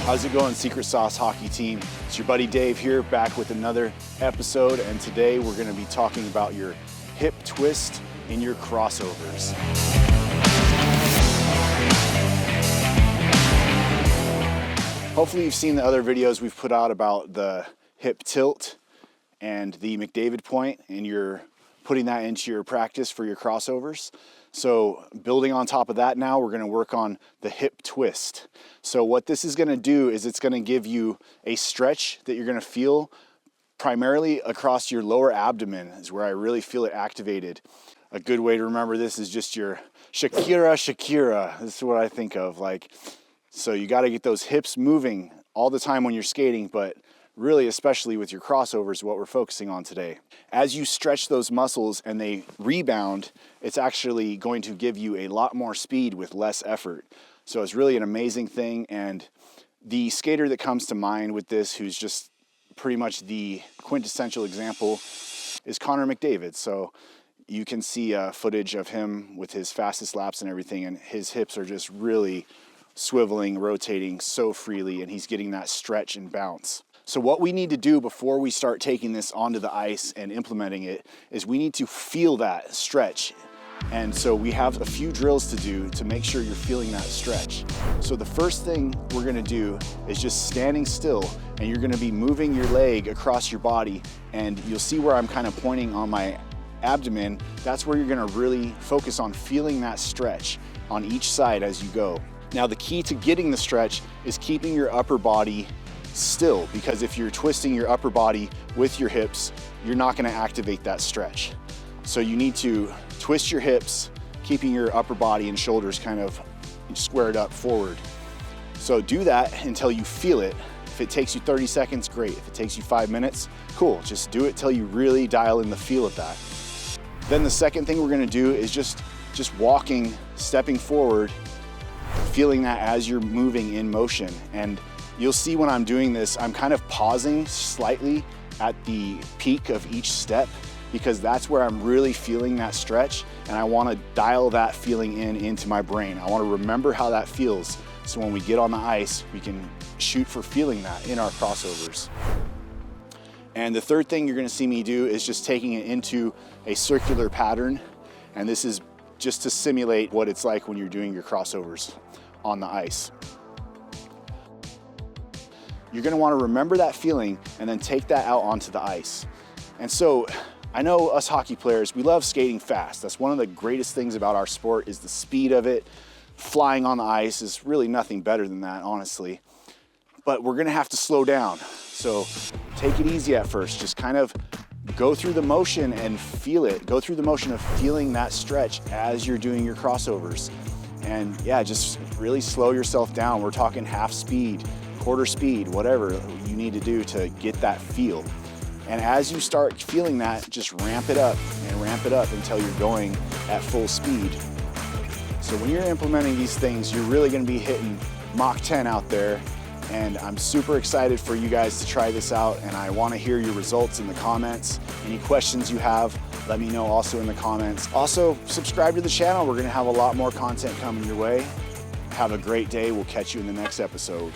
How's it going, Secret Sauce Hockey Team? It's your buddy Dave here, back with another episode, and today we're going to be talking about your hip twist in your crossovers. Hopefully you've seen the other videos we've put out about the hip tilt and the McDavid point, and you're putting that into your practice for your crossovers. So building on top of that now, we're going to work on the hip twist. So what this is going to do is it's going to give you a stretch that you're going to feel primarily across your lower abdomen is where I really feel it activated. A good way to remember this is just your Shakira, Shakira. This is what I think of. So you got to get those hips moving all the time when you're skating, but really, especially with your crossovers, what we're focusing on today. As you stretch those muscles and they rebound, it's actually going to give you a lot more speed with less effort. So it's really an amazing thing. And the skater that comes to mind with this, who's just pretty much the quintessential example, is Connor McDavid. So you can see footage of him with his fastest laps and everything, and his hips are just really swiveling, rotating so freely, and he's getting that stretch and bounce. So what we need to do before we start taking this onto the ice and implementing it is we need to feel that stretch. And so we have a few drills to do to make sure you're feeling that stretch. So the first thing we're gonna do is just standing still, and you're gonna be moving your leg across your body, and you'll see where I'm kind of pointing on my abdomen. That's where you're gonna really focus on feeling that stretch on each side as you go. Now the key to getting the stretch is keeping your upper body still, because if you're twisting your upper body with your hips, you're not going to activate that stretch. So you need to twist your hips, keeping your upper body and shoulders kind of squared up forward. So do that until you feel it. If it takes you 30 seconds, great. If it takes you 5 minutes, cool. Just do it till you really dial in the feel of that. Then the second thing we're going to do is just walking, stepping forward, feeling that as you're moving in motion. And you'll see when I'm doing this, I'm kind of pausing slightly at the peak of each step, because that's where I'm really feeling that stretch, and I want to dial that feeling into my brain. I want to remember how that feels, so when we get on the ice, we can shoot for feeling that in our crossovers. And the third thing you're going to see me do is just taking it into a circular pattern, and this is just to simulate what it's like when you're doing your crossovers on the ice. You're gonna wanna remember that feeling and then take that out onto the ice. And so, I know us hockey players, we love skating fast. That's one of the greatest things about our sport, is the speed of it. Flying on the ice is really nothing better than that, honestly. But we're gonna have to slow down. So take it easy at first. Just kind of go through the motion and feel it. Go through the motion of feeling that stretch as you're doing your crossovers. And yeah, just really slow yourself down. We're talking half speed, quarter speed, whatever you need to do to get that feel. And as you start feeling that, just ramp it up until you're going at full speed. So when you're implementing these things, you're really gonna be hitting Mach 10 out there. And I'm super excited for you guys to try this out, and I wanna hear your results in the comments. Any questions you have, let me know also in the comments. Also, subscribe to the channel. We're gonna have a lot more content coming your way. Have a great day. We'll catch you in the next episode.